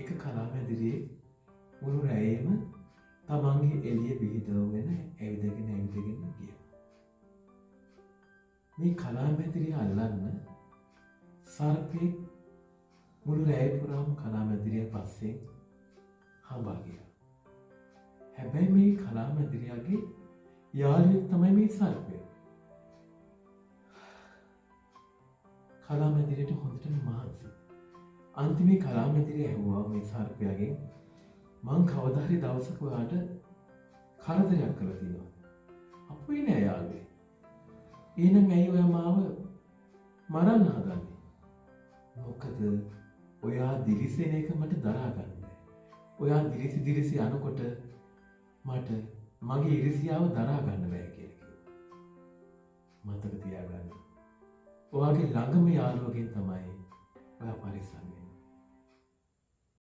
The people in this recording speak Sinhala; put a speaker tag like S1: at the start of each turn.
S1: එක කලාමැදිරියේ මුළු රැයේම තමන්ගේ එළිය විහිදවගෙන ඇවිදගෙන ගියා. මේ කලාමැදිරිය අල්ලන්න සර්පෙක් මුළු රැය පුරාම කලාමැදිරිය පස්සේ හඹා ගියා. හැබැයි මේ කලාමැදිරියගේ යාළුවෙක් තමයි මේ සර්පයා. කලාමැදිරියට හොඳටම මහන්සි. අන්තිමේ කලාමැදිරිය ඇහුවා මේ සර්පයාගෙන් මං කවදා හරි දවසක ඔයාට කරදරයක් කළා තියෙනවා. අපුයි නෑ යාළුවේ. එහෙනම් ඇයි ඔයා මාව මරන්න හදන්නේ? මොකද ඔයා දිලිසෙන එක මට දරා ගන්න බෑ. ඔයා දිලිසි යනකොට මට මගේ ඉරිසියාව දරා ගන්න බෑ කියලා කිව්වා. මතක තියාගන්න. ඔයාගේ ළඟම යාළුවගෙන් තමයි ඔයා පරිස්සම් වෙන්නේ.